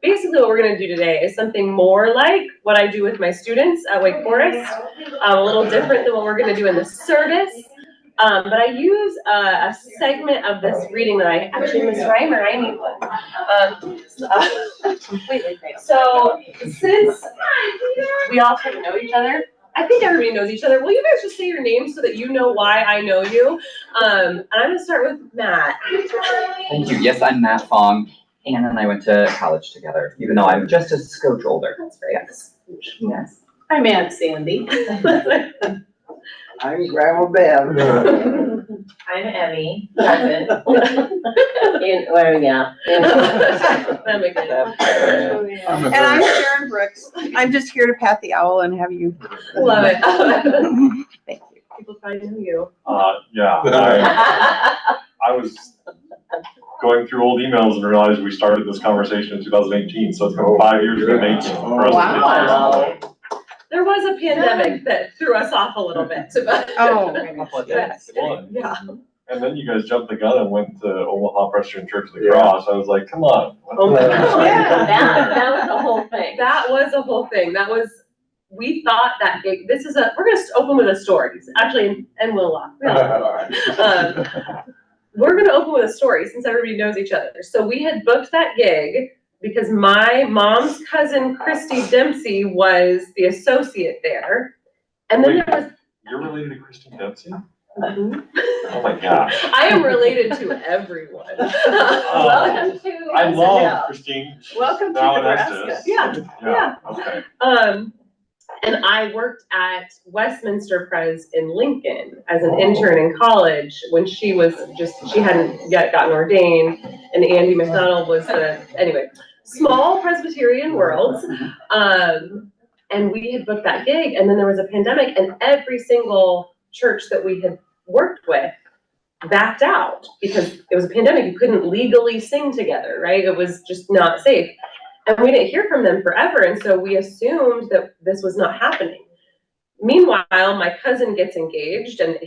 basically what we're gonna do today is something more like what I do with my students at Wake Forest, a little different than what we're gonna do in the service. But I use a segment of this reading that I actually, Miss Reimer, I need one. Completely great. So since we all kind of know each other, I think everybody knows each other. Will you guys just say your names so that you know why I know you? And I'm gonna start with Matt. Thank you. Yes, I'm Matt Fong. Ann and I went to college together, even though I'm just a scotch older. That's very yes. Yes. I'm Aunt Sandy. I'm Grandma Bev. I'm Emmy, cousin. Well, yeah. That makes sense. And I'm Sharon Brooks. I'm just here to pat the owl and have you. Love it. Thank you. People probably know you. Yeah, I was going through old emails and realized we started this conversation in 2018, so it's been 5 years in the making for us to get this. There was a pandemic that threw us off a little bit. But Oh, yes. Yeah. And then you guys jumped the gun and went to Omaha Presbyterian Church of the Cross. I was like, come on. Oh my God. Yeah, that was the whole thing. That was a whole thing. We thought that gig, we're gonna open with a story, actually, and we'll laugh. We're gonna open with a story since everybody knows each other. So we had booked that gig because my mom's cousin, Christy Dempsey, was the associate there. And then there was. You're related to Christy Dempsey? Mhm. Oh my gosh. I am related to everyone. Welcome to. I love Christine. Welcome to Now in Nebraska. Estes. Yeah. Okay. And I worked at Westminster Pres in Lincoln as an intern in college when she hadn't yet gotten ordained, and Andy McDonald was anyway, small Presbyterian world. And we had booked that gig, and then there was a pandemic, and every single church that we had worked with backed out because it was a pandemic. You couldn't legally sing together, right? It was just not safe. And we didn't hear from them forever, and so we assumed that this was not happening. Meanwhile, my cousin gets engaged, and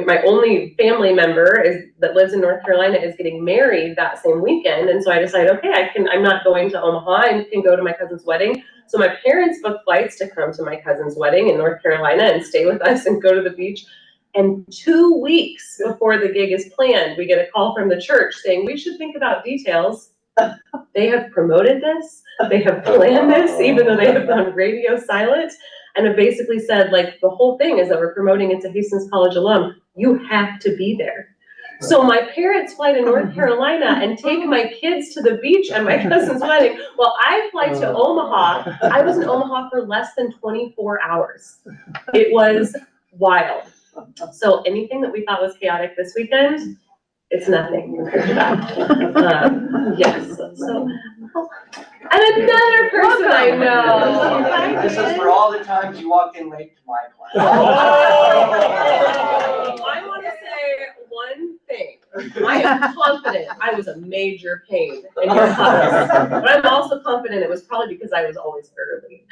my only family member that lives in North Carolina is getting married that same weekend. And so I decided, okay, I'm not going to Omaha, I can go to my cousin's wedding. So my parents booked flights to come to my cousin's wedding in North Carolina and stay with us and go to the beach. And 2 weeks before the gig is planned, we get a call from the church saying, we should think about details. They have promoted this, they have planned this, even though they have gone radio silent, and it basically said, like, the whole thing is that we're promoting it to Hastings College alum. You have to be there. So my parents fly to North Carolina and take my kids to the beach and my cousin's wedding. Well, I fly to Omaha. I was in Omaha for less than 24 hours. It was wild. So anything that we thought was chaotic this weekend, it's nothing compared to that. Yes. So, and another person I know. This is for all the times you walked in late to my class. I want to say one thing. I am confident I was a major pain in your class, but I'm also confident it was probably because I was always early.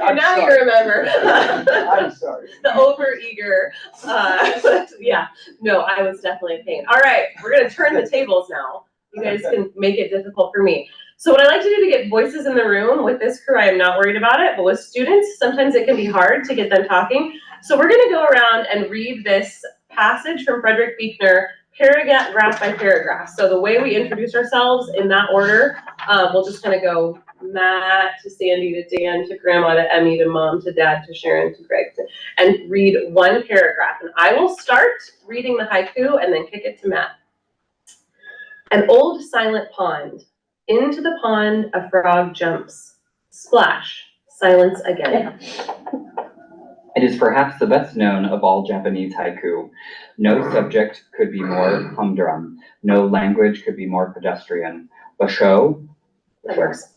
And now you remember. I'm sorry. The overeager. Yeah, no, I was definitely a pain. All right, we're gonna turn the tables now. You guys can make it difficult for me. So what I like to do to get voices in the room with this crew, I am not worried about it, but with students, sometimes it can be hard to get them talking. So we're gonna go around and read this passage from Frederick Buechner, paragraph by paragraph. So the way we introduce ourselves in that order, we'll just kind of go Matt to Sandy to Dan to Grandma to Emmy to Mom to Dad to Sharon to Greg and read one paragraph. And I will start reading the haiku and then kick it to Matt. An old silent pond. Into the pond a frog jumps. Splash. Silence again. It is perhaps the best known of all Japanese haiku. No subject could be more humdrum. No language could be more pedestrian. Basho, That works.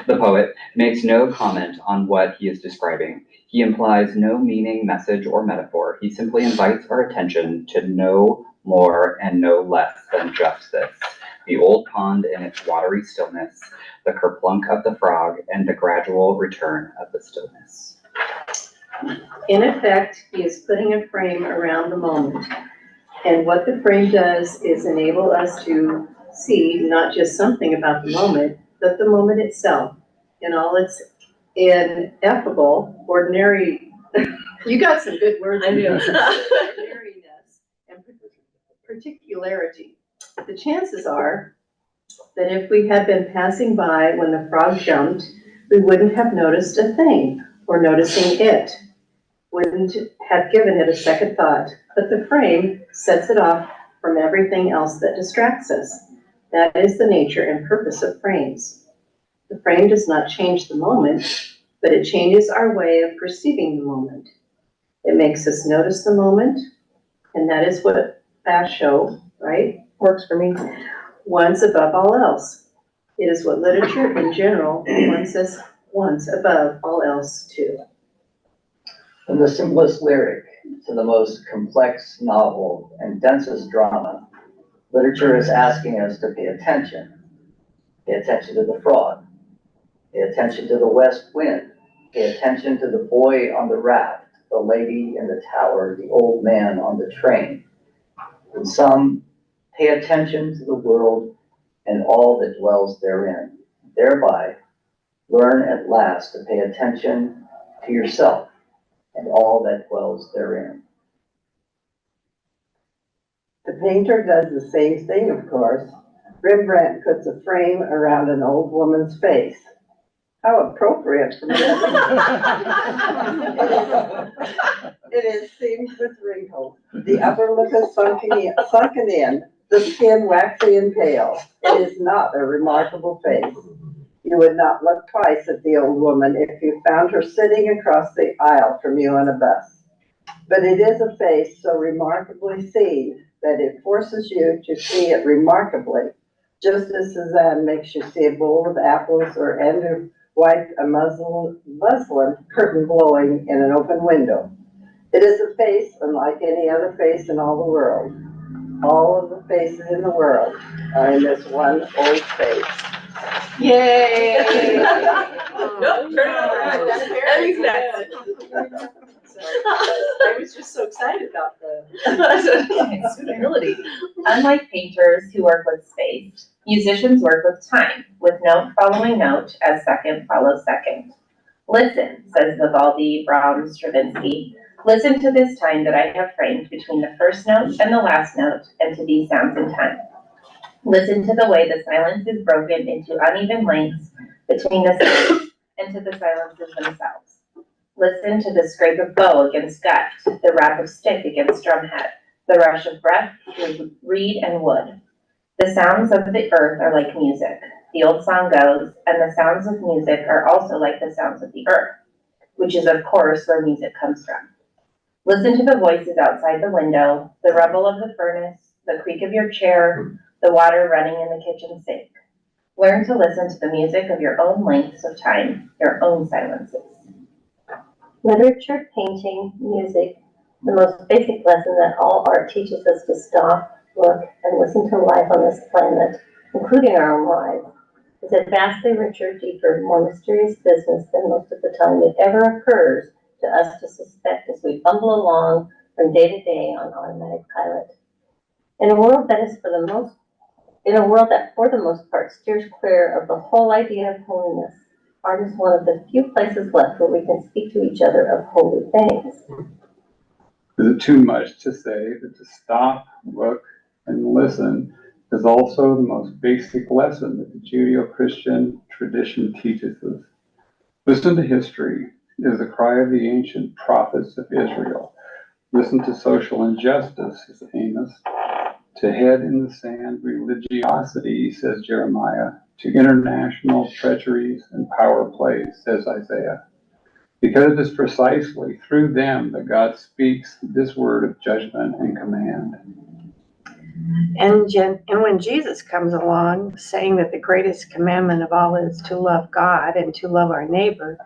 the poet, makes no comment on what he is describing. He implies no meaning, message, or metaphor. He simply invites our attention to no more and no less than just this. The old pond in its watery stillness, the kerplunk of the frog, and the gradual return of the stillness. In effect, he is putting a frame around the moment. And what the frame does is enable us to see not just something about the moment, but the moment itself in all its ineffable, ordinary, you got some good words. I do. Ordinariness and particularity. The chances are that if we had been passing by when the frog jumped, we wouldn't have noticed a thing, or noticing it, wouldn't have given it a second thought. But the frame sets it off from everything else that distracts us. That is the nature and purpose of frames. The frame does not change the moment, but it changes our way of perceiving the moment. It makes us notice the moment, and that is what fast show, right? Works for me. Wants above all else. It is what literature in general wants above all else too. From the simplest lyric to the most complex novel and densest drama, literature is asking us to pay attention. Pay attention to the frog. Pay attention to the west wind. Pay attention to the boy on the raft, the lady in the tower, the old man on the train. In sum, pay attention to the world and all that dwells therein. Thereby, learn at last to pay attention to yourself and all that dwells therein. The painter does the same thing, of course. Rembrandt puts a frame around an old woman's face. How appropriate for me. It is seamed with wrinkles. The upper lip is sunken in, the skin waxy and pale. It is not a remarkable face. You would not look twice at the old woman if you found her sitting across the aisle from you on a bus. But it is a face so remarkably seen that it forces you to see it remarkably, just as Suzanne makes you see a bowl of apples or Andrew wipe a muslin curtain blowing in an open window. It is a face unlike any other face in all the world. All of the faces in the world are in this one old face. Yay! Nope, turn it over. Emmy's next. I was just so excited about the Suitability. Unlike painters who work with space, musicians work with time, with note following note as second follows second. Listen, says Vivaldi, Brahms, Stravinsky. Listen to this time that I have framed between the first note and the last note, and to these sounds in time. Listen to the way the silence is broken into uneven lengths between the sounds and to the silences themselves. Listen to the scrape of bow against gut, the rap of stick against drumhead, the rush of breath through reed and wood. The sounds of the earth are like music, the old song goes, and the sounds of music are also like the sounds of the earth, which is of course where music comes from. Listen to the voices outside the window, the rumble of the furnace, the creak of your chair, the water running in the kitchen sink. Learn to listen to the music of your own lengths of time, your own silences. Literature, painting, music, the most basic lesson that all art teaches us to stop, look, and listen to life on this planet, including our own lives, is a vastly richer, deeper, more mysterious business than most of the time it ever occurs to us to suspect as we bumble along from day to day on automatic pilot. In a world that for the most part steers clear of the whole idea of holiness, art is one of the few places left where we can speak to each other of holy things. Is it too much to say that to stop, look, and listen is also the most basic lesson that the Judeo-Christian tradition teaches us? Listen to history. It is the cry of the ancient prophets of Israel. Listen to social injustice, says Amos. To head in the sand religiosity, says Jeremiah. To international treacheries and power plays, says Isaiah. Because it is precisely through them that God speaks this word of judgment and command. And when Jesus comes along saying that the greatest commandment of all is to love God and to love our neighbor,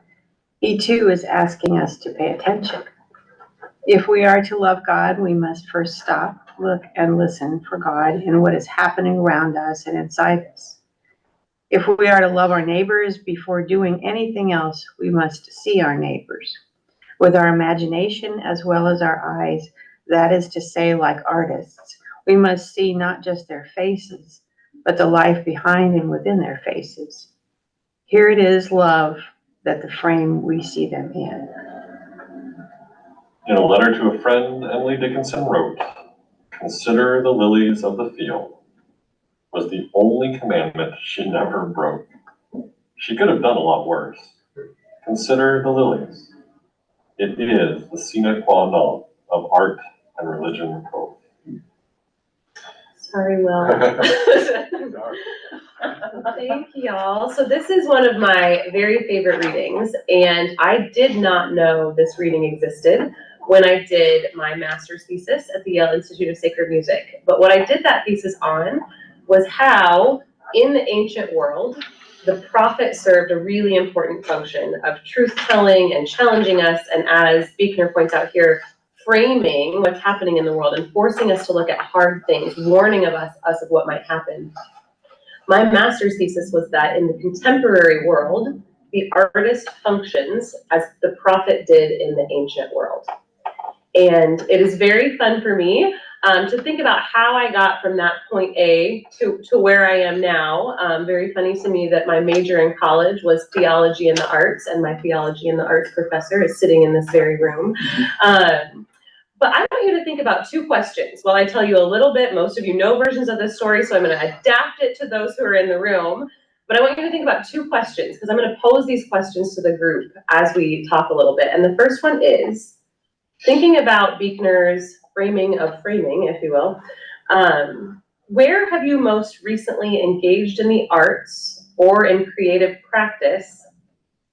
he too is asking us to pay attention. If we are to love God, we must first stop, look, and listen for God in what is happening around us and inside us. If we are to love our neighbors before doing anything else, we must see our neighbors with our imagination as well as our eyes. That is to say, like artists, we must see not just their faces, but the life behind and within their faces. Here it is love that the frame we see them in. In a letter to a friend, Emily Dickinson wrote, "Consider the lilies of the field," was the only commandment she never broke. She could have done a lot worse. Consider the lilies. It is the sine qua non of art and religion both. Sorry, Will. Thank y'all. So this is one of my very favorite readings, and I did not know this reading existed when I did my master's thesis at the Yale Institute of Sacred Music. But what I did that thesis on was how, in the ancient world, the prophet served a really important function of truth-telling and challenging us, and as Buechner points out here, framing what's happening in the world and forcing us to look at hard things, warning of us of what might happen. My master's thesis was that in the contemporary world, the artist functions as the prophet did in the ancient world. And it is very fun for me to think about how I got from that point A to where I am now. Very funny to me that my major in college was theology and the arts, and my theology and the arts professor is sitting in this very room. But I want you to think about two questions. While I tell you a little bit, most of you know versions of this story, so I'm going to adapt it to those who are in the room. But I want you to think about two questions, because I'm going to pose these questions to the group as we talk a little bit. And the first one is, thinking about Buechner's framing of framing, if you will, where have you most recently engaged in the arts or in creative practice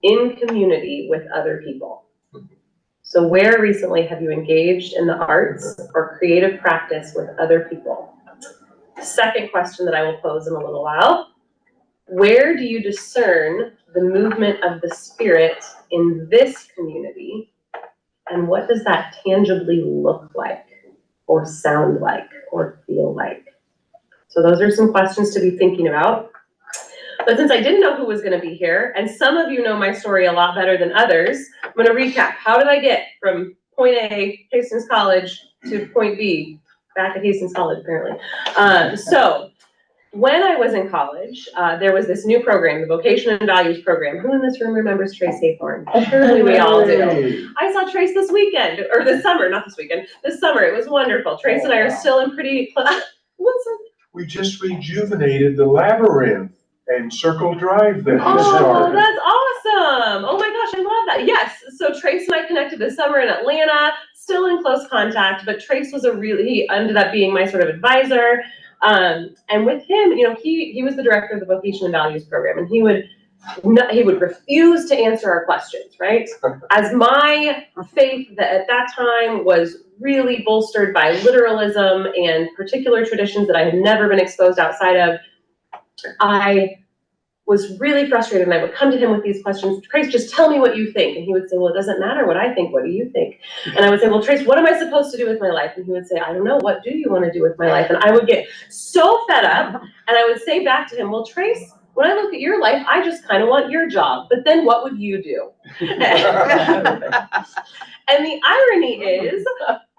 in community with other people? So where recently have you engaged in the arts or creative practice with other people? Second question that I will pose in a little while, where do you discern the movement of the Spirit in this community? And what does that tangibly look like, or sound like, or feel like? So those are some questions to be thinking about. But since I didn't know who was going to be here, and some of you know my story a lot better than others, I'm going to recap. How did I get from point A, Hastings College, to point B, back at Hastings College, apparently? So when I was in college, there was this new program, the Vocation and Values program. Who in this room remembers Trace Haythorne? Surely we all do. I saw Trace this weekend, or this summer, not this weekend, this summer. It was wonderful. Trace and I are still in pretty, We just rejuvenated the Labyrinth and Circle Drive that oh, just started. that's awesome. Oh my gosh, I love that. Yes, so Trace and I connected this summer in Atlanta, still in close contact, but Trace was he ended up being my sort of advisor. And with him, you know, he was the director of the Vocation and Values program, and he would refuse to answer our questions, right? As my faith at that time was really bolstered by literalism and particular traditions that I had never been exposed outside of, I was really frustrated, and I would come to him with these questions. Trace, just tell me what you think. And he would say, well, it doesn't matter what I think. What do you think? And I would say, well, Trace, what am I supposed to do with my life? And he would say, I don't know. What do you want to do with my life? And I would get so fed up, and I would say back to him, well, Trace, when I look at your life, I just kind of want your job. But then what would you do? And the irony is,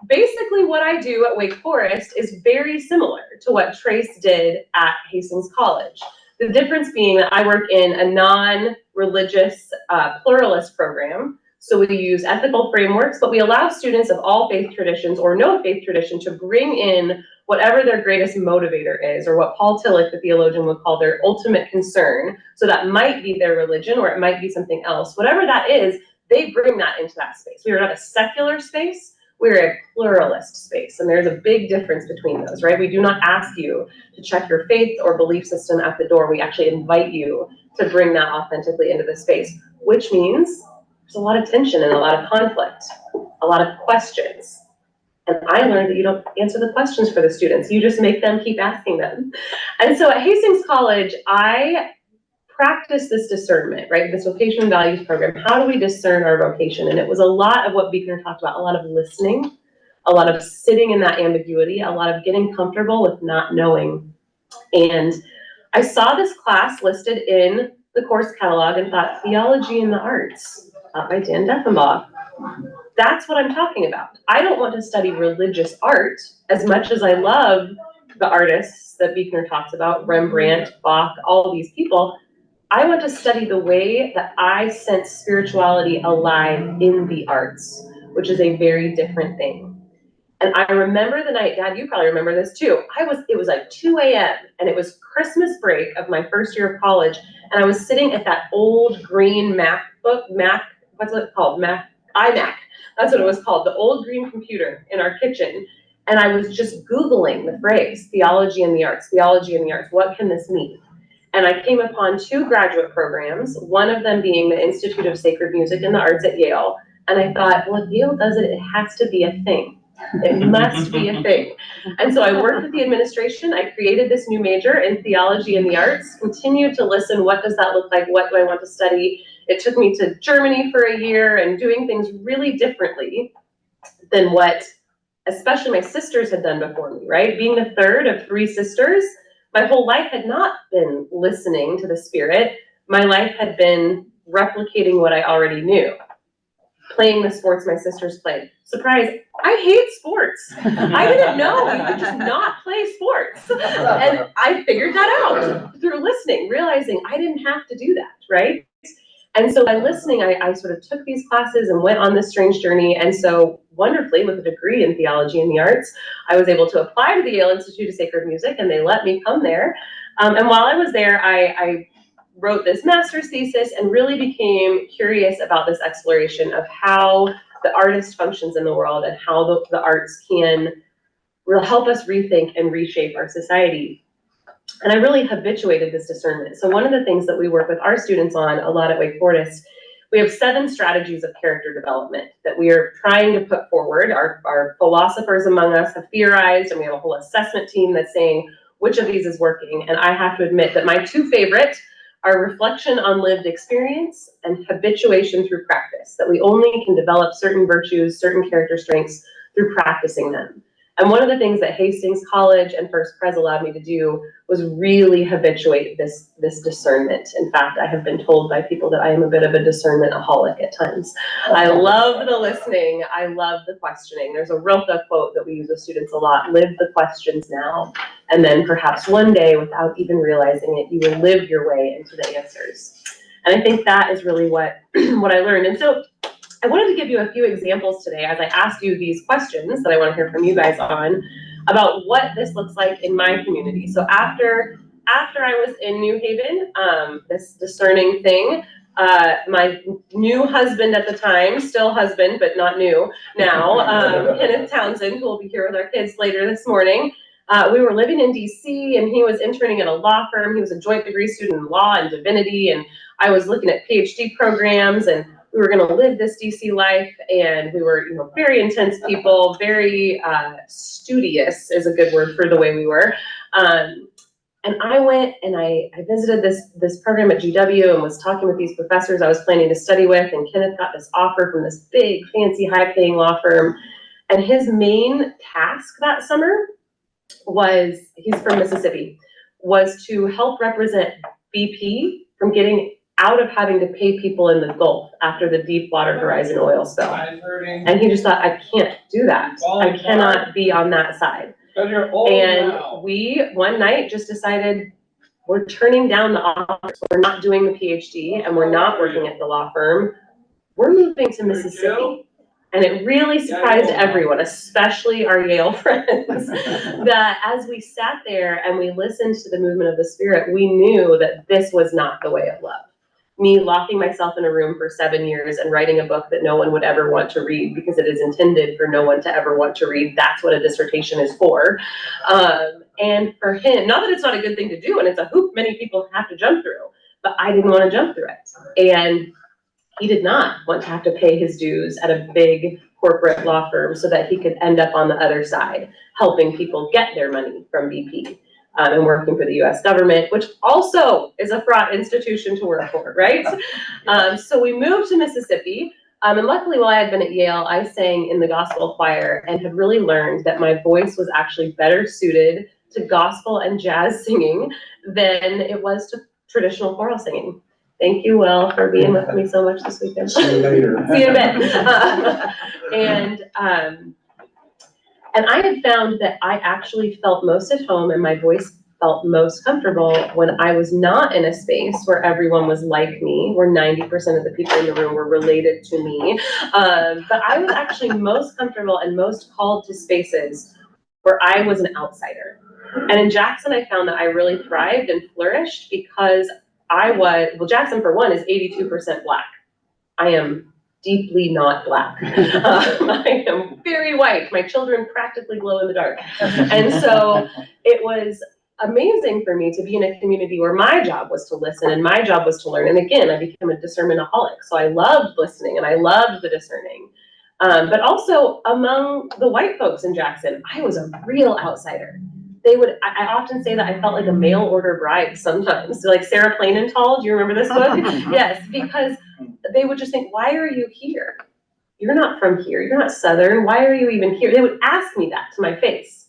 basically what I do at Wake Forest is very similar to what Trace did at Hastings College. The difference being that I work in a non-religious pluralist program. So we use ethical frameworks, but we allow students of all faith traditions or no faith tradition to bring in whatever their greatest motivator is, or what Paul Tillich, the theologian, would call their ultimate concern. So that might be their religion, or it might be something else. Whatever that is, they bring that into that space. We are not a secular space, we're a pluralist space. And there's a big difference between those, right? We do not ask you to check your faith or belief system at the door. We actually invite you to bring that authentically into the space, which means there's a lot of tension and a lot of conflict, a lot of questions. And I learned that you don't answer the questions for the students. You just make them keep asking them. And so at Hastings College, I practice this discernment, right? This vocation and values program. How do we discern our vocation? And it was a lot of what Buechner talked about, a lot of listening, a lot of sitting in that ambiguity, a lot of getting comfortable with not knowing. And I saw this class listed in the course catalog and thought, theology in the arts, taught by Dan Deffenbaugh. That's what I'm talking about. I don't want to study religious art as much as I love the artists that Buechner talks about, Rembrandt, Bach, all these people, I want to study the way that I sense spirituality alive in the arts, which is a very different thing. And I remember the night, Dad, you probably remember this too. It was like 2 a.m. and it was Christmas break of my first year of college. And I was sitting at that old green what's it called? iMac. That's what it was called, the old green computer in our kitchen. And I was just Googling the phrase, theology in the arts, what can this mean? And I came upon 2 graduate programs, one of them being the Institute of Sacred Music and the Arts at Yale. And I thought, well, if Yale does it, it has to be a thing. It must be a thing. And so I worked with the administration. I created this new major in theology and the arts, continued to listen. What does that look like? What do I want to study? It took me to Germany for a year and doing things really differently than what especially my sisters had done before me, right? Being the third of 3 sisters, my whole life had not been listening to the Spirit. My life had been replicating what I already knew. Playing the sports my sisters played. Surprise, I hate sports. I didn't know you could just not play sports. And I figured that out through listening, realizing I didn't have to do that, right? And so by listening, I sort of took these classes and went on this strange journey. And so wonderfully, with a degree in theology and the arts, I was able to apply to the Yale Institute of Sacred Music, and they let me come there. And while I was there, I wrote this master's thesis and really became curious about this exploration of how the artist functions in the world and how the arts can help us rethink and reshape our society. And I really habituated this discernment. So one of the things that we work with our students on a lot at Wake Forest, we have 7 strategies of character development that we are trying to put forward. Our philosophers among us have theorized, and we have a whole assessment team that's saying which of these is working. And I have to admit that my 2 favorite are reflection on lived experience and habituation through practice, that we only can develop certain virtues, certain character strengths through practicing them. And one of the things that Hastings College and First Pres allowed me to do was really habituate this discernment. In fact, I have been told by people that I am a bit of a discernment-aholic at times. I love the listening. I love the questioning. There's a Rilke quote that we use with students a lot: live the questions now, and then perhaps one day, without even realizing it, you will live your way into the answers. And I think that is really what I learned. And so I wanted to give you a few examples today as I asked you these questions that I want to hear from you guys on about what this looks like in my community. So after I was in New Haven, this discerning thing, my new husband at the time, still husband, but not new now, Kenneth Townsend, who will be here with our kids later this morning, we were living in DC, and he was interning at a law firm. He was a joint degree student in law and divinity, and I was looking at PhD programs, and we were going to live this DC life, and we were, very intense people, very studious is a good word for the way we were. And I went and I visited this program at GW and was talking with these professors I was planning to study with, and Kenneth got this offer from this big, fancy, high-paying law firm. And his main task that summer was, he's from Mississippi, was to help represent BP from getting out of having to pay people in the Gulf after the Deepwater Horizon oil spill. And he just thought, I can't do that. I cannot be on that side. And we, one night, just decided we're turning down the offers. We're not doing the PhD, and we're not working at the law firm. We're moving to Mississippi. And it really surprised everyone, especially our Yale friends, that as we sat there and we listened to the movement of the Spirit, we knew that this was not the way of love. Me locking myself in a room for 7 years and writing a book that no one would ever want to read because it is intended for no one to ever want to read. That's what a dissertation is for. And for him, not that it's not a good thing to do, and it's a hoop many people have to jump through, but I didn't want to jump through it. And he did not want to have to pay his dues at a big corporate law firm so that he could end up on the other side, helping people get their money from BP. And working for the US government, which also is a fraught institution to work for, right? So we moved to Mississippi, and luckily while I had been at Yale, I sang in the gospel choir and had really learned that my voice was actually better suited to gospel and jazz singing than it was to traditional choral singing. Thank you, Will, for being with me so much this weekend. See you later. See you in a bit. And I had found that I actually felt most at home and my voice felt most comfortable when I was not in a space where everyone was like me, where 90% of the people in the room were related to me. But I was actually most comfortable and most called to spaces where I was an outsider. And in Jackson, I found that I really thrived and flourished because Jackson for one is 82% Black. I am deeply not Black. I am very white. My children practically glow in the dark. And so it was amazing for me to be in a community where my job was to listen and my job was to learn. And again, I became a discernmentaholic. So I loved listening and I loved the discerning. But also among the white folks in Jackson, I was a real outsider. I often say that I felt like a mail order bride sometimes. So like Sarah Plainenthal, do you remember this book? Yes, because they would just think, why are you here? You're not from here. You're not Southern. Why are you even here? They would ask me that to my face.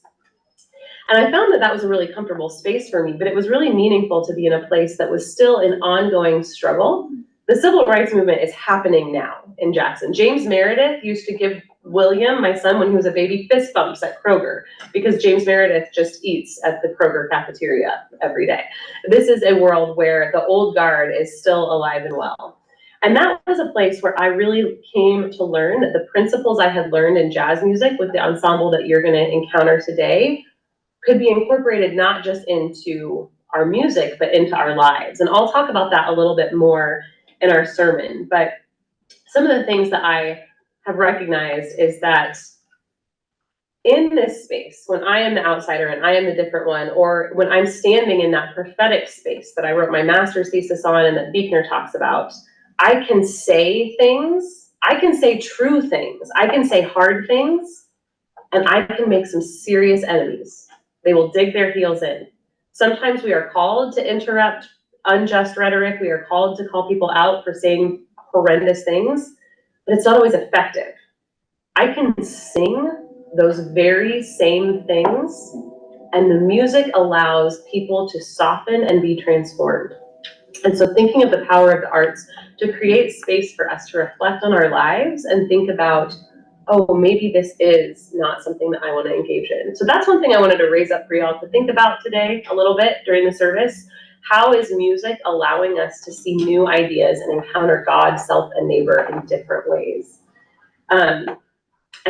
And I found that that was a really comfortable space for me, but it was really meaningful to be in a place that was still in ongoing struggle. The civil rights movement is happening now in Jackson. James Meredith used to give William, my son, when he was a baby, fist bumps at Kroger because James Meredith just eats at the Kroger cafeteria every day. This is a world where the old guard is still alive and well. And that was a place where I really came to learn that the principles I had learned in jazz music with the ensemble that you're going to encounter today could be incorporated not just into our music, but into our lives. And I'll talk about that a little bit more in our sermon. But some of the things that I have recognized is that in this space, when I am the outsider and I am the different one, or when I'm standing in that prophetic space that I wrote my master's thesis on and that Buechner talks about, I can say things, I can say true things, I can say hard things, and I can make some serious enemies. They will dig their heels in. Sometimes we are called to interrupt unjust rhetoric. We are called to call people out for saying horrendous things, but it's not always effective. I can sing those very same things, and the music allows people to soften and be transformed. And so thinking of the power of the arts to create space for us to reflect on our lives and think about, oh, maybe this is not something that I want to engage in. So that's one thing I wanted to raise up for y'all to think about today a little bit during the service. How is music allowing us to see new ideas and encounter God, self, and neighbor in different ways? I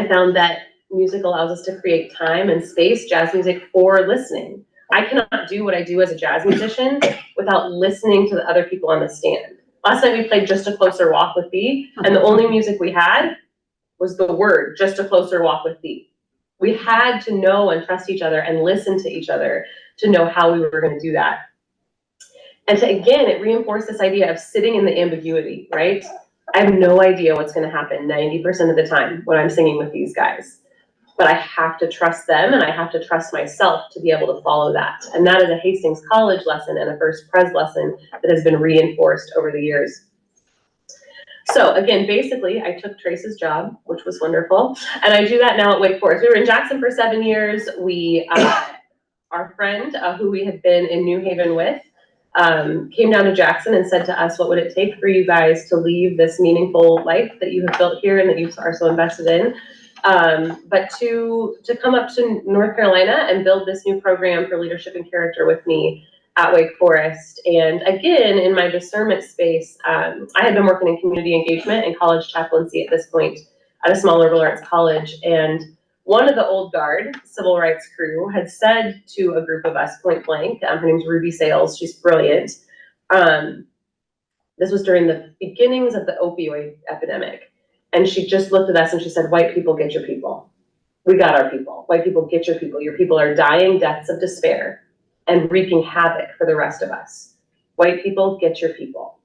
found that music allows us to create time and space, jazz music, for listening. I cannot do what I do as a jazz musician without listening to the other people on the stand. Last night we played Just a Closer Walk with Thee, and the only music we had was the word, Just a Closer Walk with Thee. We had to know and trust each other and listen to each other to know how we were going to do that. And to, again, it reinforced this idea of sitting in the ambiguity, right? I have no idea what's going to happen 90% of the time when I'm singing with these guys. But I have to trust them and I have to trust myself to be able to follow that. And that is a Hastings College lesson and a First Pres lesson that has been reinforced over the years. So again, basically, I took Trace's job, which was wonderful. And I do that now at Wake Forest. We were in Jackson for 7 years. Our friend who we had been in New Haven with came down to Jackson and said to us, what would it take for you guys to leave this meaningful life that you have built here and that you are so invested in, but to come up to North Carolina and build this new program for leadership and character with me at Wake Forest. And again, in my discernment space, I had been working in community engagement and college chaplaincy at this point at a small liberal arts college. And one of the old guard civil rights crew had said to a group of us point blank, her name's Ruby Sales, she's brilliant. This was during the beginnings of the opioid epidemic. And she just looked at us and she said, white people, get your people. We got our people. White people, get your people. Your people are dying deaths of despair and wreaking havoc for the rest of us. White people, get your people.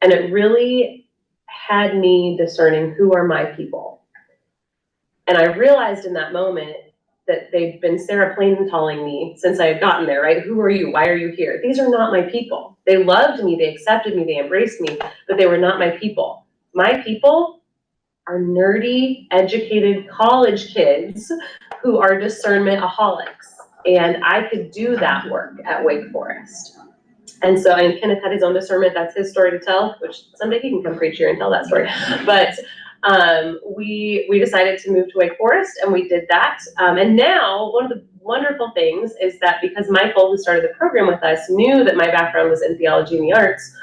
And it really had me discerning who are my people. And I realized in that moment that they'd been Sarah Plainenthaling me since I had gotten there, right? Who are you? Why are you here? These are not my people. They loved me, they accepted me, they embraced me, but they were not my people. My people are nerdy, educated college kids who are discernmentaholics. And I could do that work at Wake Forest. And so, and Kenneth had his own discernment, that's his story to tell, which someday he can come preach here and tell that story. But we decided to move to Wake Forest, and we did that. And now one of the wonderful things is that because Michael, who started the program with us, knew that my background was in theology and the arts,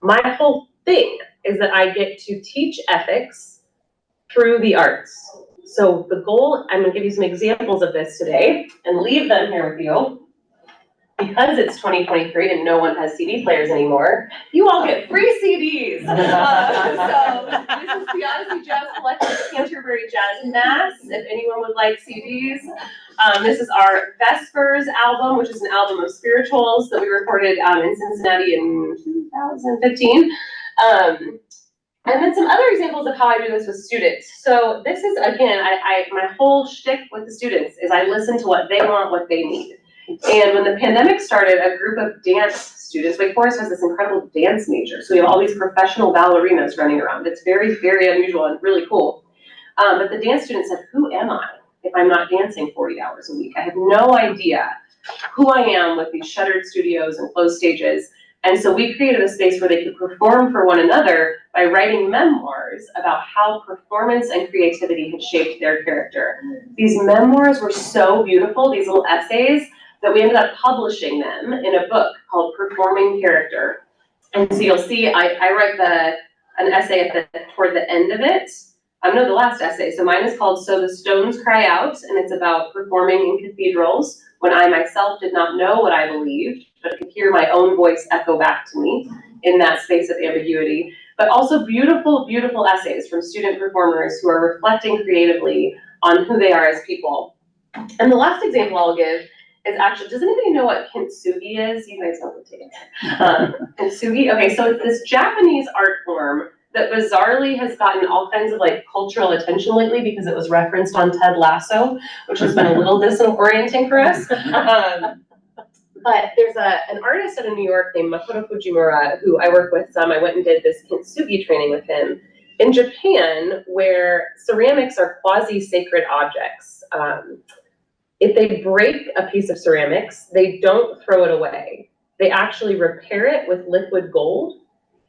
my whole thing is that I get to teach ethics through the arts. So the goal, I'm gonna give you some examples of this today and leave them here with you. Because it's 2023 and no one has CD players anymore, you all get free CDs. So this is Theodicy Jazz Collective Canterbury Jazz Mass, if anyone would like CDs. This is our Vespers album, which is an album of spirituals that we recorded in Cincinnati in 2015. And then some other examples of how I do this with students. So this is, again, my whole shtick with the students is I listen to what they want, what they need. And when the pandemic started, a group of dance students, Wake Forest has this incredible dance major. So we have all these professional ballerinas running around. It's very, very unusual and really cool. But the dance students said, who am I if I'm not dancing 40 hours a week? I have no idea who I am with these shuttered studios and closed stages. And so we created a space where they could perform for one another by writing memoirs about how performance and creativity had shaped their character. These memoirs were so beautiful, these little essays, that we ended up publishing them in a book called Performing Character. And so you'll see, I write an essay toward the end of it. No, the last essay. So mine is called So the Stones Cry Out, and it's about performing in cathedrals when I myself did not know what I believed, but could hear my own voice echo back to me in that space of ambiguity. But also beautiful, beautiful essays from student performers who are reflecting creatively on who they are as people. And the last example I'll give is actually, does anybody know what kintsugi is? You guys know what it is. Kintsugi, okay, so it's this Japanese art form that bizarrely has gotten all kinds of like cultural attention lately because it was referenced on Ted Lasso, which has been a little disorienting for us. But there's an artist out of New York named Makoto Fujimura who I work with some. I went and did this kintsugi training with him in Japan, where ceramics are quasi-sacred objects. If they break a piece of ceramics, they don't throw it away. They actually repair it with liquid gold,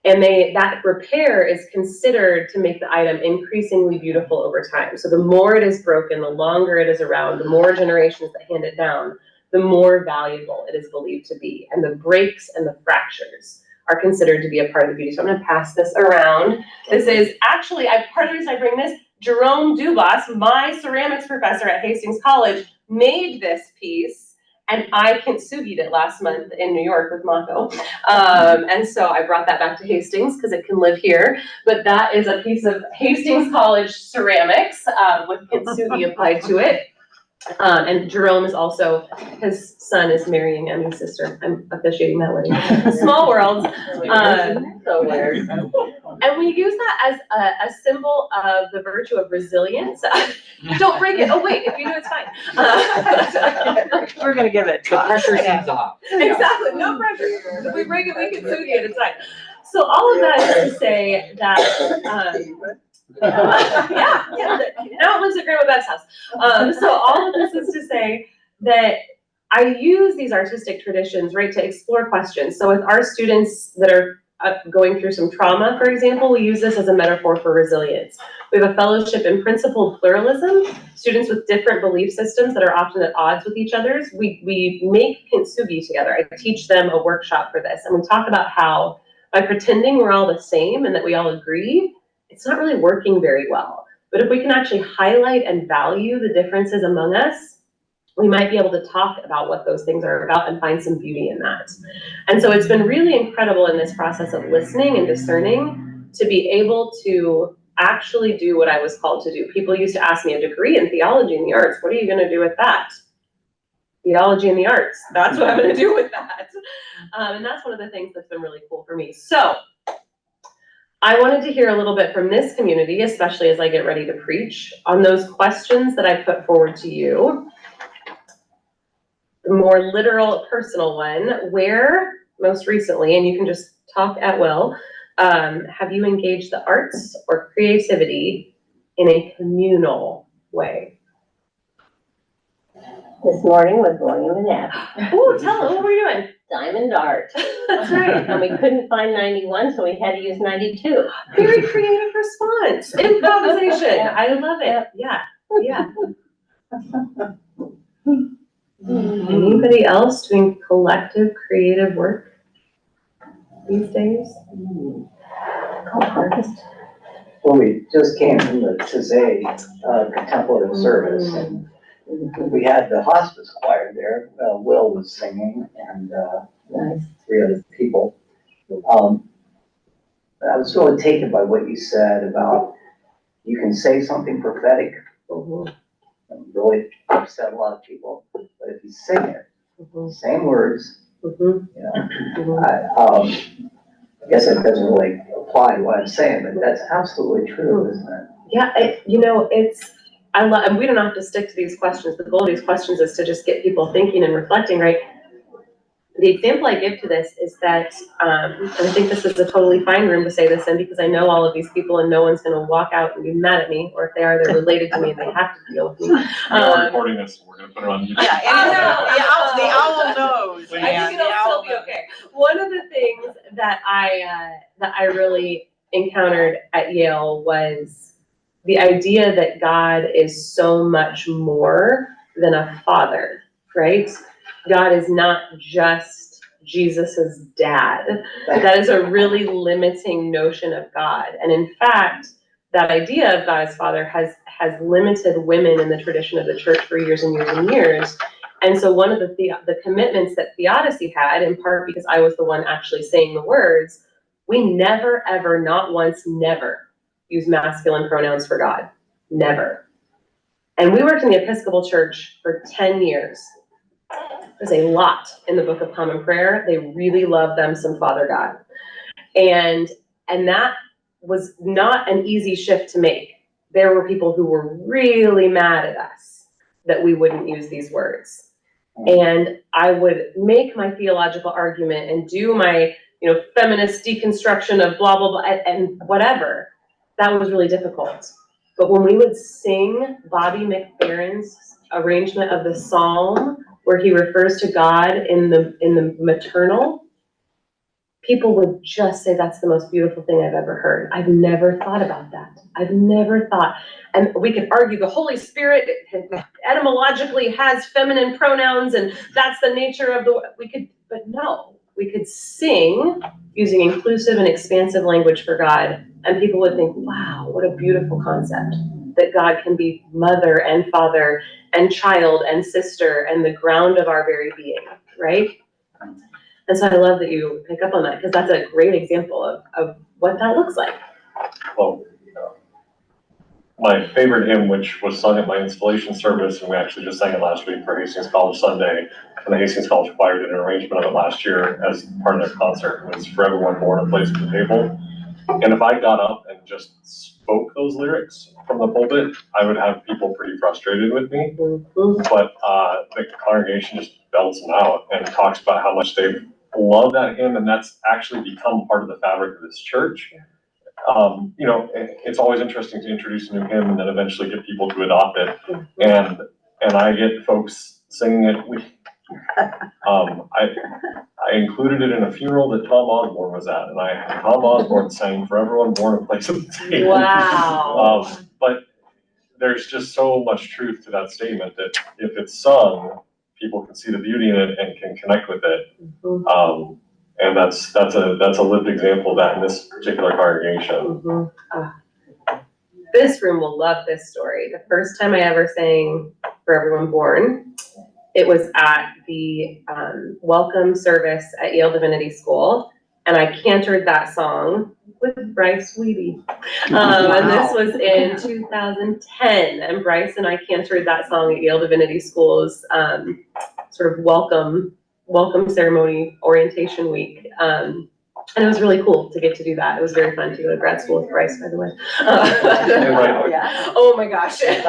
and that repair is considered to make the item increasingly beautiful over time. So the more it is broken, the longer it is around, the more generations that hand it down, the more valuable it is believed to be. And the breaks and the fractures are considered to be a part of the beauty. So I'm gonna pass this around. This is actually, part of the reason I bring this, Jerome Dubas, my ceramics professor at Hastings College, made this piece, and I kintsugi'd it last month in New York with Mako. And so I brought that back to Hastings because it can live here. But that is a piece of Hastings College ceramics with kintsugi applied to it. And Jerome is also, his son is marrying Emmy's sister. I'm officiating that wedding. Small world. So weird. And we use that as a symbol of the virtue of resilience. Don't break it. Oh wait, if you do, it's fine. We're gonna give it. The pressure seems off. Exactly, no pressure. If we break it, we can sue you, it's fine. So all of that is to say that, yeah, now it lives at Grandma Beth's house. So all of this is to say that I use these artistic traditions, right, to explore questions. So with our students that are going through some trauma, for example, we use this as a metaphor for resilience. We have a fellowship in principled pluralism. Students with different belief systems that are often at odds with each other's, we make kintsugi together. I teach them a workshop for this, and we talk about how by pretending we're all the same and that we all agree, it's not really working very well. But if we can actually highlight and value the differences among us, we might be able to talk about what those things are about and find some beauty in that. And so it's been really incredible in this process of listening and discerning to be able to actually do what I was called to do. People used to ask me, a degree in theology and the arts, what are you gonna do with that? Theology and the arts, that's what I'm gonna do with that. And that's one of the things that's been really cool for me. So I wanted to hear a little bit from this community, especially as I get ready to preach, on those questions that I put forward to you. The more literal, personal one, where most recently, and you can just talk at will, have you engaged the arts or creativity in a communal way? This morning was William and F. Oh, tell them, what were you doing? Diamond Art. That's right. And we couldn't find 91, so we had to use 92. Very creative response. Improvisation. I love it. Yeah, yeah. Anybody else doing collective creative work these days? Artist. Well, we just came from the Cizé, contemplative service, and we had the hospice choir there. Will was singing, and, Nice. 3 other people. I was really taken by what you said about you can say something prophetic, and really upset a lot of people, but if you sing it, same words, you know, I guess it doesn't really apply to what I'm saying, but that's absolutely true, isn't it? Yeah, I love, and we don't have to stick to these questions. The goal of these questions is to just get people thinking and reflecting, right? The example I give to this is that, and I think this is a totally fine room to say this in because I know all of these people and no one's gonna walk out and be mad at me, or if they are, they're related to me and they have to deal with me. We are recording this, we're gonna put it on YouTube. The owl knows. I think it'll still be okay. One of the things that I really encountered at Yale was the idea that God is so much more than a father, right? God is not just Jesus's dad. That is a really limiting notion of God. And in fact, that idea of God as father has limited women in the tradition of the church for years and years and years. And so one of the commitments that Theodicy had, in part because I was the one actually saying the words, we never, ever, not once, never use masculine pronouns for God. Never. And we worked in the Episcopal Church for 10 years. There's a lot in the Book of Common Prayer. They really love them some Father God. And that was not an easy shift to make. There were people who were really mad at us that we wouldn't use these words. And I would make my theological argument and do my, feminist deconstruction of blah, blah, blah, and whatever. That was really difficult. But when we would sing Bobby McFerrin's arrangement of the Psalm, where he refers to God in the maternal, people would just say, that's the most beautiful thing I've ever heard. I've never thought about that. I've never thought. And we could argue the Holy Spirit etymologically has feminine pronouns and that's the nature of but no, we could sing using inclusive and expansive language for God. And people would think, wow, what a beautiful concept, that God can be mother and father and child and sister and the ground of our very being, right? And so I love that you pick up on that because that's a great example of what that looks like. Well, my favorite hymn, which was sung at my installation service, and we actually just sang it last week for Hastings College Sunday, and the Hastings College Choir did an arrangement of it last year as part of their concert. It was For Everyone Born a Place at the Table. And if I got up and just spoke those lyrics from the pulpit, I would have people pretty frustrated with me. But the congregation just belts them out and talks about how much they love that hymn, and that's actually become part of the fabric of this church. It's always interesting to introduce a new hymn and then eventually get people to adopt it. And I get folks singing it. I included it in a funeral that Tom Osborne was at, and Tom Osborne sang For Everyone Born a Place at the Table. Wow. But there's just so much truth to that statement that if it's sung, people can see the beauty in it and can connect with it. And that's a lived example of that in this particular congregation. This room will love this story. The first time I ever sang For Everyone Born, it was at the welcome service at Yale Divinity School, and I cantored that song with Bryce Weedy. And this was in 2010, and Bryce and I cantored that song at Yale Divinity School's sort of welcome ceremony orientation week. And it was really cool to get to do that. It was very fun to go to grad school with Bryce, by the way. Oh my gosh. There's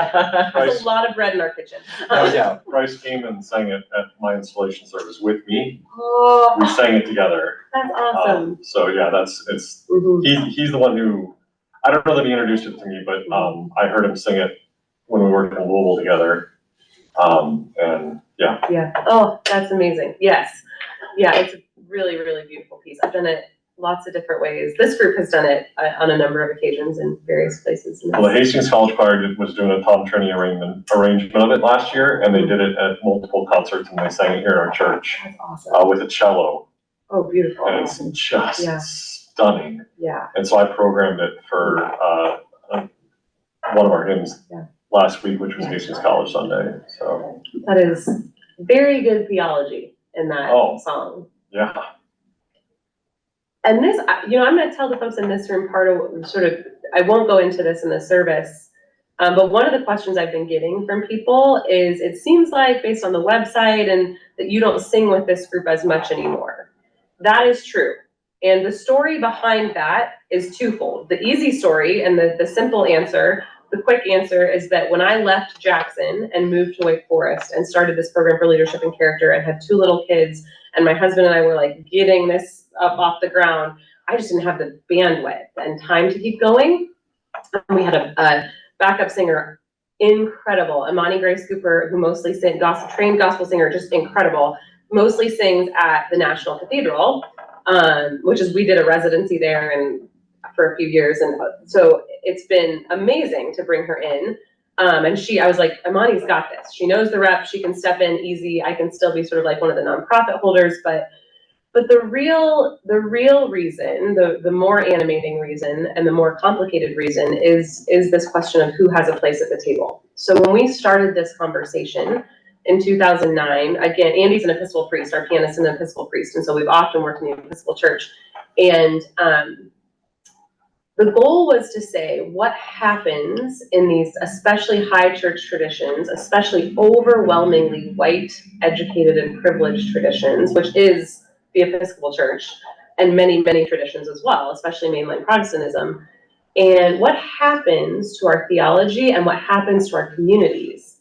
a lot of bread in our kitchen. Yeah, Bryce came and sang it at my installation service with me. Oh, we sang it together. That's awesome. So yeah, he's the one who, I don't know that he introduced it to me, but I heard him sing it when we worked in Louisville together. And yeah, Yeah. Oh, that's amazing. Yes. Yeah, it's a really, really beautiful piece. I've done it lots of different ways. This group has done it on a number of occasions in various places. well, the Hastings College Choir was doing a Tom Trini arrangement of it last year, and they did it at multiple concerts, and they sang it here at our church That's awesome. with a cello. Oh, beautiful. And it's just Yeah. stunning. Yeah. And so I programmed it for one of our hymns Yeah. last week, which was Hastings College Sunday. So That is very good theology in that song. yeah. And this, I'm going to tell the folks in this room part of I won't go into this in the service, but one of the questions I've been getting from people is, it seems like based on the website and that you don't sing with this group as much anymore. That is true. And the story behind that is twofold. The easy story and the simple answer, the quick answer is that when I left Jackson and moved to Wake Forest and started this program for leadership and character and had 2 little kids, and my husband and I were like getting this up off the ground, I just didn't have the bandwidth and time to keep going. We had a backup singer, incredible, Imani Grace Cooper, who mostly sings, trained gospel singer, just incredible, mostly sings at the National Cathedral, which is, we did a residency there and for a few years, and so it's been amazing to bring her in. And I was like, Imani's got this. She knows the rep. She can step in easy. I can still be sort of like one of the nonprofit holders, but the real reason, the more animating reason and the more complicated reason is this question of who has a place at the table. So when we started this conversation in 2009, again, Andy's an Episcopal priest, our pianist is an Episcopal priest, and so we've often worked in the Episcopal Church. And the goal was to say, what happens in these especially high church traditions, especially overwhelmingly white, educated, and privileged traditions, which is the Episcopal Church, and many, many traditions as well, especially mainline Protestantism. And what happens to our theology and what happens to our communities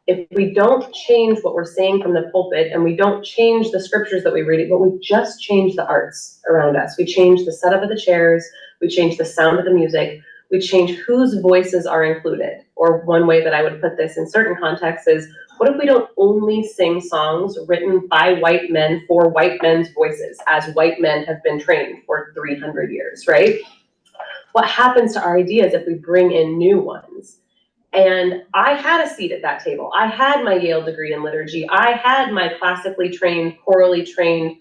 if we don't change what we're saying from the pulpit and we don't change the scriptures that we read, but we just change the arts around us. We change the setup of the chairs, we change the sound of the music, we change whose voices are included. Or one way that I would put this in certain contexts is, what if we don't only sing songs written by white men for white men's voices, as white men have been trained for 300 years, right? What happens to our ideas if we bring in new ones? And I had a seat at that table. I had my Yale degree in liturgy. I had my classically trained, chorally trained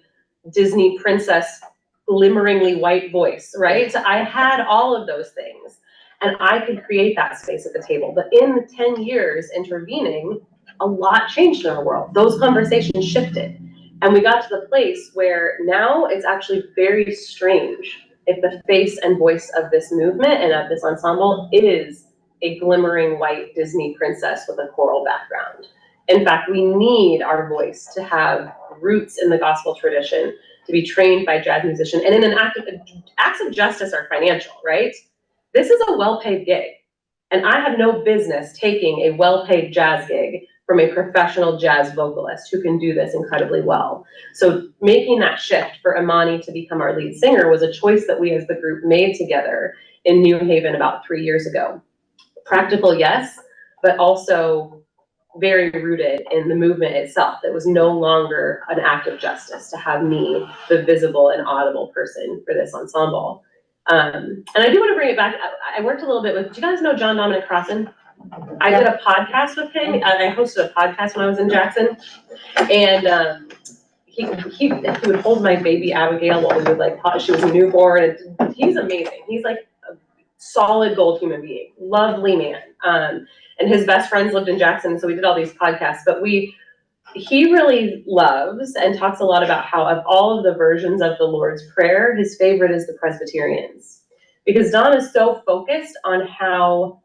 Disney princess, glimmeringly white voice, right? So I had all of those things, and I could create that space at the table. But in the 10 years intervening, a lot changed in our world. Those conversations shifted. And we got to the place where now it's actually very strange if the face and voice of this movement and of this ensemble is a glimmering white Disney princess with a choral background. In fact, we need our voice to have roots in the gospel tradition, to be trained by jazz musician, and in an acts of justice are financial, right? This is a well-paid gig, and I have no business taking a well-paid jazz gig from a professional jazz vocalist who can do this incredibly well. So making that shift for Imani to become our lead singer was a choice that we as the group made together in New Haven about 3 years ago. Practical, yes, but also very rooted in the movement itself. It was no longer an act of justice to have me, the visible and audible person for this ensemble. And I do want to bring it back. I worked a little bit with, do you guys know John Dominic Crossan? I did a podcast with him. I hosted a podcast when I was in Jackson. And he would hold my baby Abigail while we would like, she was a newborn. And he's amazing. He's like a solid gold human being, lovely man. And his best friends lived in Jackson, so we did all these podcasts. But he really loves and talks a lot about how of all of the versions of the Lord's Prayer, his favorite is the Presbyterians. Because Don is so focused on how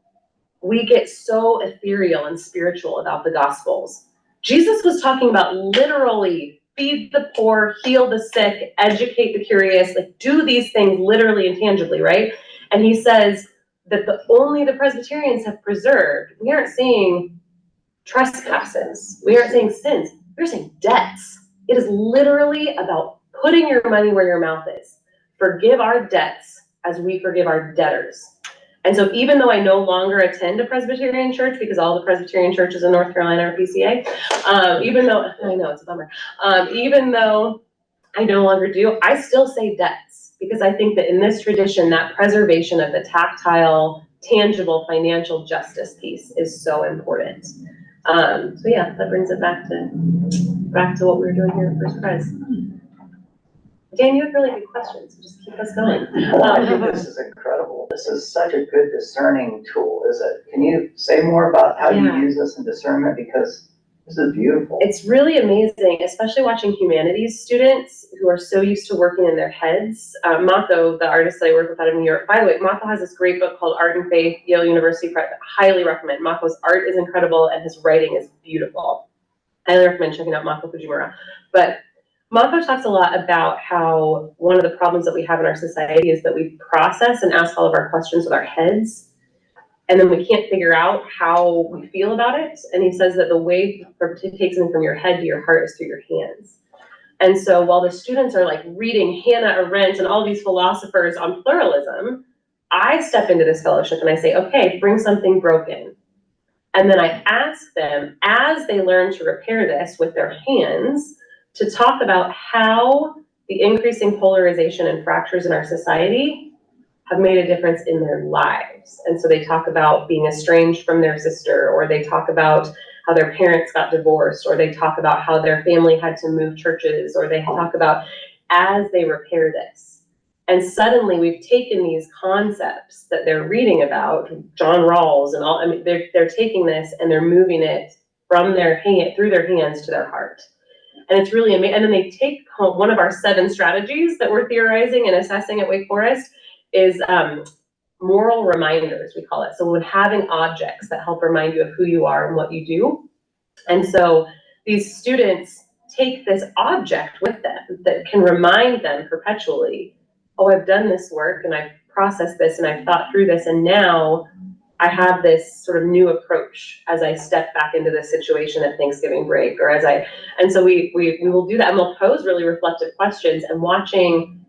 we get so ethereal and spiritual about the Gospels. Jesus was talking about literally feed the poor, heal the sick, educate the curious, like do these things literally and tangibly, right? And he says that only the Presbyterians have preserved. We aren't seeing trespasses. We aren't saying sins. We're saying debts. It is literally about putting your money where your mouth is. Forgive our debts as we forgive our debtors. And so even though I no longer attend a Presbyterian church, because all the Presbyterian churches in North Carolina are PCA, even though, I know it's a bummer, even though I no longer do, I still say debts, because I think that in this tradition, that preservation of the tactile, tangible financial justice piece is so important. So yeah, that brings it back to what we were doing here at First Pres. Dan, you have really good questions, so just keep us going. Well, I think this is incredible. This is such a good discerning tool, is it? Can you say more about how you Yeah. use this in discernment? Because this is beautiful. It's really amazing, especially watching humanities students who are so used to working in their heads. Mako, the artist that I work with out of New York, by the way, Mako has this great book called Art and Faith, Yale University Press. Highly recommend. Mako's art is incredible and his writing is beautiful. I highly recommend checking out Mako Fujimura. But Mako talks a lot about how one of the problems that we have in our society is that we process and ask all of our questions with our heads, and then we can't figure out how we feel about it. And he says that the way to take something from your head to your heart is through your hands. And so while the students are like reading Hannah Arendt and all these philosophers on pluralism, I step into this fellowship and I say, okay, bring something broken. And then I ask them, as they learn to repair this with their hands, to talk about how the increasing polarization and fractures in our society have made a difference in their lives. And so they talk about being estranged from their sister, or they talk about how their parents got divorced, or they talk about how their family had to move churches, or they talk about as they repair this. And suddenly we've taken these concepts that they're reading about, John Rawls and all, I mean, they're taking this and they're moving it from their hand, through their hands to their heart. And it's really amazing. And then they take one of our 7 strategies that we're theorizing and assessing at Wake Forest is moral reminders, we call it. So when having objects that help remind you of who you are and what you do. And so these students take this object with them that can remind them perpetually, oh, I've done this work and I've processed this and I've thought through this, and now I have this sort of new approach as I step back into this situation at Thanksgiving break, or and so we will do that, and we'll pose really reflective questions. And watching,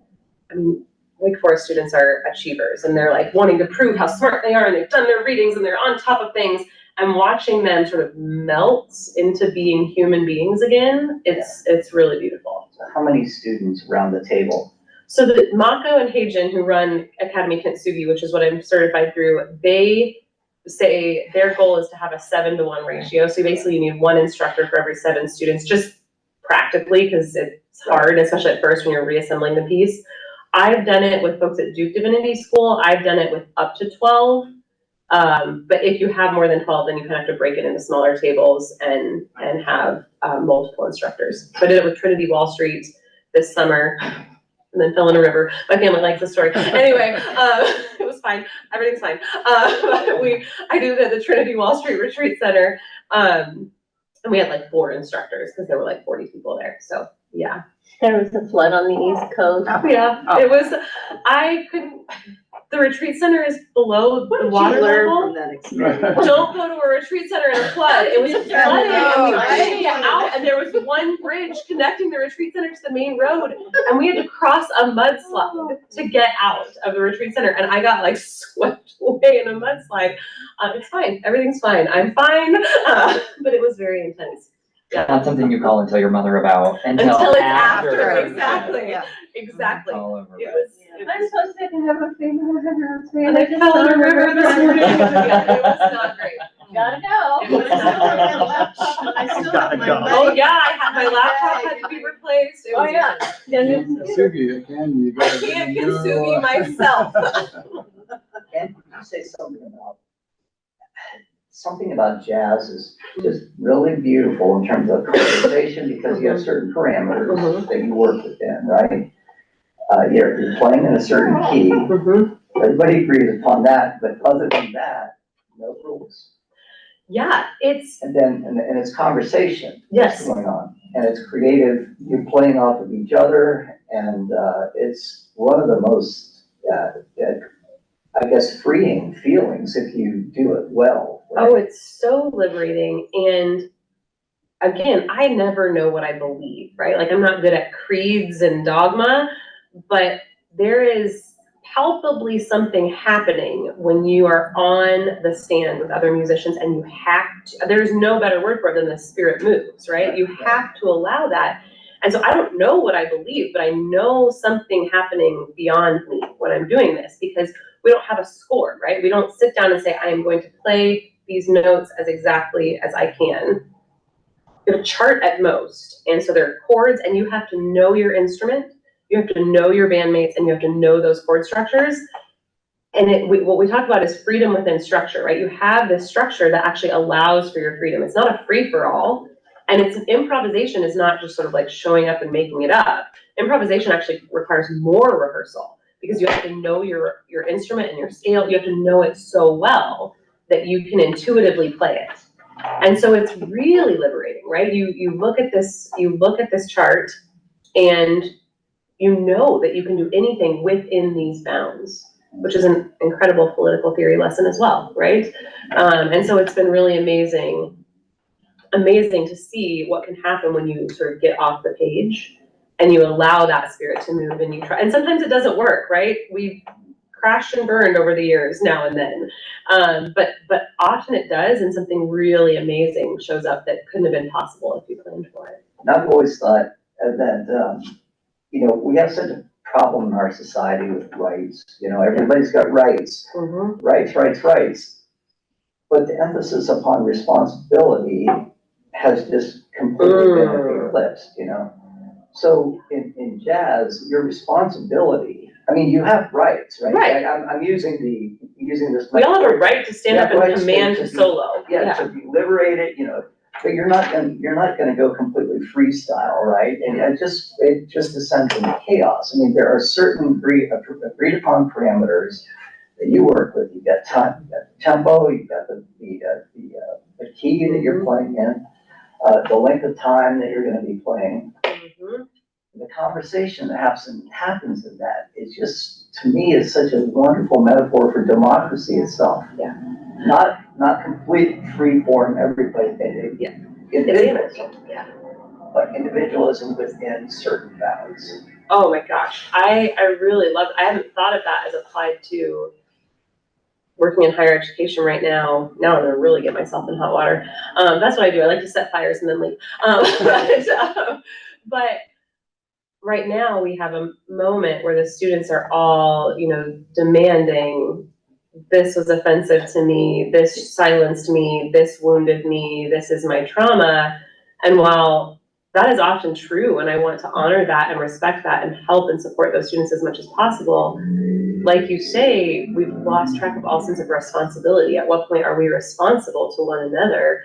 I mean, Wake Forest students are achievers, and they're like wanting to prove how smart they are, and they've done their readings, and they're on top of things. And watching them sort of melt into being human beings again, it's really beautiful. So how many students around the table? So the Mako and Heijin, who run Academy Kintsugi, which is what I'm certified through, they say their goal is to have a 7-to-1 ratio. So basically you need 1 instructor for every 7 students, just practically, because it's hard, especially at first when you're reassembling the piece. I've done it with folks at Duke Divinity School. I've done it with up to 12. But if you have more than 12, then you kind of have to break it into smaller tables and have multiple instructors. So I did it with Trinity Wall Street this summer, and then fell in a river. My family likes the story. Anyway, it was fine. Everything's fine. I did it at the Trinity Wall Street Retreat Center. And we had like 4 instructors because there were like 40 people there. So yeah. There was a flood on the East Coast. Yeah, it was, the retreat center is below the water level. That experience? Don't go to a retreat center in a flood. It was flooding and we couldn't get out, and there was one bridge connecting the retreat center to the main road, and we had to cross a mudslide to get out of the retreat center, and I got like swept away in a mudslide. It's fine, everything's fine, I'm fine, but it was very intense. Yeah. Not something you call and tell your mother about until it's after. after, exactly, Yeah. exactly. All over It it. was. I'm so sick and have a fever. And I fell in a river this morning. Yeah, it was not great. Gotta go. It was not great. I still have my Gotta go. Oh yeah, my laptop had to be replaced. It was Kintsugi, again, you I gotta. can't kintsugi myself. And you say something about jazz is just really beautiful in terms of conversation, because you have certain parameters that you work within, right? You're playing in a certain key. Everybody agrees upon that, but other than that, no rules. Yeah, it's. And then, and it's conversation Yes. that's going on, and it's creative. You're playing off of each other, and it's one of the most, I guess, freeing feelings if you do it well. Right? Oh, it's so liberating. And again, I never know what I believe, right? Like I'm not good at creeds and dogma, but there is palpably something happening when you are on the stand with other musicians and you have to, there's no better word for it than the spirit moves, right? You have to allow that. And so I don't know what I believe, but I know something happening beyond me when I'm doing this, because we don't have a score, right? We don't sit down and say, I am going to play these notes as exactly as I can. You have a chart at most, and so there are chords, and you have to know your instrument, you have to know your bandmates, and you have to know those chord structures. And what we talk about is freedom within structure, right? You have this structure that actually allows for your freedom. It's not a free-for-all, and it's improvisation is not just sort of like showing up and making it up. Improvisation actually requires more rehearsal, because you have to know your instrument and your scale. You have to know it so well that you can intuitively play it. And so it's really liberating, right? You look at this chart, and you know that you can do anything within these bounds, which is an incredible political theory lesson as well, right? And so it's been really amazing to see what can happen when you sort of get off the page and you allow that spirit to move, and you try. And sometimes it doesn't work, right? We've crashed and burned over the years now and then. But often it does, and something really amazing shows up that couldn't have been possible if you planned for it. And I've always thought that, we have such a problem in our society with rights. Everybody's got rights, Mm-hmm. rights. But the emphasis upon responsibility has just completely been eclipsed, So in jazz, your responsibility, you have rights, right? Right. I'm using this. We all have a right to stand up and command to solo. Yeah, to be liberated, but you're not gonna go completely freestyle, right? And it just descends into chaos. There are certain agreed upon parameters that you work with. You got time, you got the tempo, you got the key that you're playing in, the length of time that you're gonna be playing. Mm-hmm. The conversation that happens in that is just, to me, is such a wonderful metaphor for democracy itself. Yeah. Not complete free form, everybody, individualism. Yeah. But individualism within certain bounds. Oh my gosh, I really love, I haven't thought of that as applied to working in higher education right now. Now I'm gonna really get myself in hot water. That's what I do. I like to set fires and then leave. But right now we have a moment where the students are all, demanding, this was offensive to me, this silenced me, this wounded me, this is my trauma. And while that is often true, and I want to honor that and respect that and help and support those students as much as possible, like you say, we've lost track of all sense of responsibility. At what point are we responsible to one another?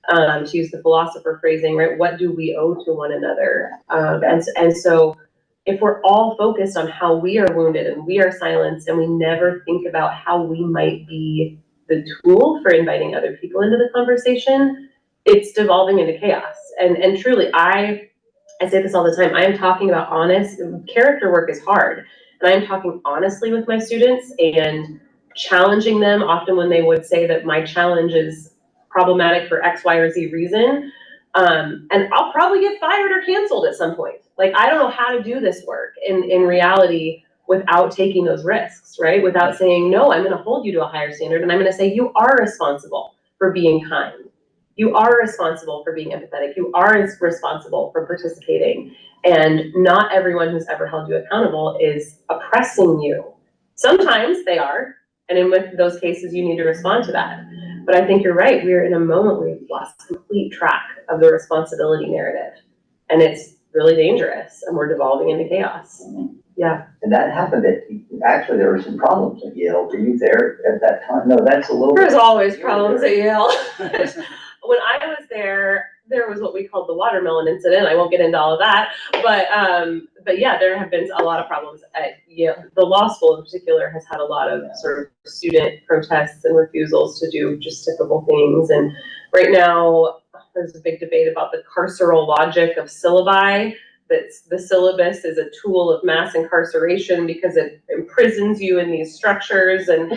To use the philosopher phrasing, right? What do we owe to one another? And so if we're all focused on how we are wounded and we are silenced, and we never think about how we might be the tool for inviting other people into the conversation, it's devolving into chaos. And truly, I say this all the time, I am talking about honest, character work is hard. And I'm talking honestly with my students and challenging them often when they would say that my challenge is problematic for X, Y, or Z reason. And I'll probably get fired or canceled at some point. Like, I don't know how to do this work in reality without taking those risks, right? Without saying, no, I'm gonna hold you to a higher standard, and I'm gonna say, you are responsible for being kind. You are responsible for being empathetic. You are responsible for participating. And not everyone who's ever held you accountable is oppressing you. Sometimes they are, and in those cases, you need to respond to that. But I think you're right. We're in a moment where we've lost complete track of the responsibility narrative. And it's really dangerous, and we're devolving into chaos. Yeah. And that happened actually, there were some problems at Yale. Were you there at that time? No, that's a little. There's always problems at Yale. When I was there was what we called the watermelon incident. I won't get into all of that, but yeah, there have been a lot of problems at Yale. The law school in particular has had a lot of sort of student protests and refusals to do just typical things. And right now there's a big debate about the carceral logic of syllabi. That the syllabus is a tool of mass incarceration because it imprisons you in these structures. And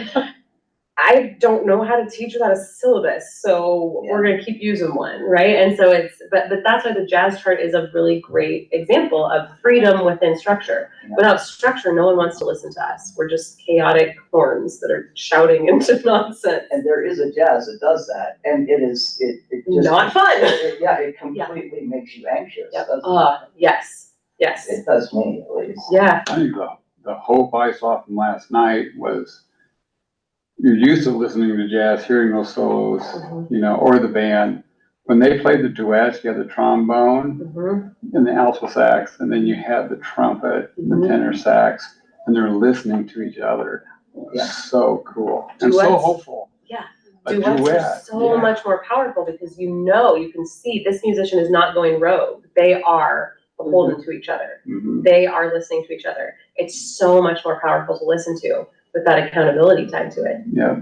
I don't know how to teach without a syllabus, so we're gonna keep using one, right? And so but that's why the jazz chart is a really great example of freedom within structure. Without structure, no one wants to listen to us. We're just chaotic horns that are shouting into nonsense. And there is a jazz that does that, and it just. Not fun. It completely makes you anxious. Yep. That's- Yes. It does me, at least. Yeah. I think the hope I saw from last night was you're used to listening to jazz, hearing those solos, you know, or the band. When they played the duets, you had the trombone and the alto sax, and then you had the trumpet, the tenor sax, and they're listening to each other. Yeah. So cool and so Duets. hopeful. Yeah. A Duets duet. are so much more powerful because you can see this musician is not going rogue. They are beholden to each other. Mhm. They are listening to each other. It's so much more powerful to listen to with that accountability tied to it. Yeah.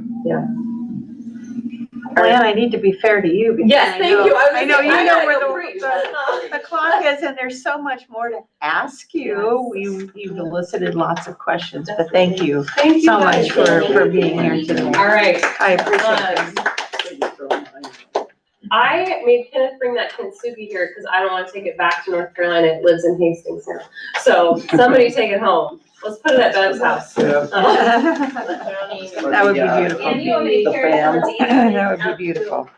Glenn, I need to be fair to you. because Yes, thank you. I know you know where preach. the clock is, and there's so much more to ask you. You've elicited lots of questions, but thank you Thank you so guys. much for being here today. All right. I appreciate it. I made Kenneth bring that kintsugi here because I don't want to take it back to North Carolina. It lives in Hastings now. So somebody take it home. Let's put it at Bev's house. Yeah. That would be beautiful. And you want me to The carry it fan. for days? That would be beautiful.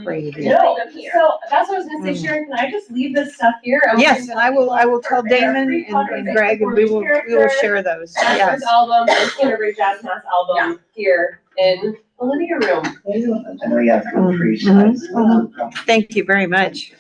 For you to do. No, so that's what I was gonna say, Sharon, can I just leave this stuff here? And we Yes, can and I will tell Damon and Greg, and we will share those. Masters Yes. album and Canterbury Jazz Mass album here in the Lydia room. I know you have to appreciate. Thank you very much.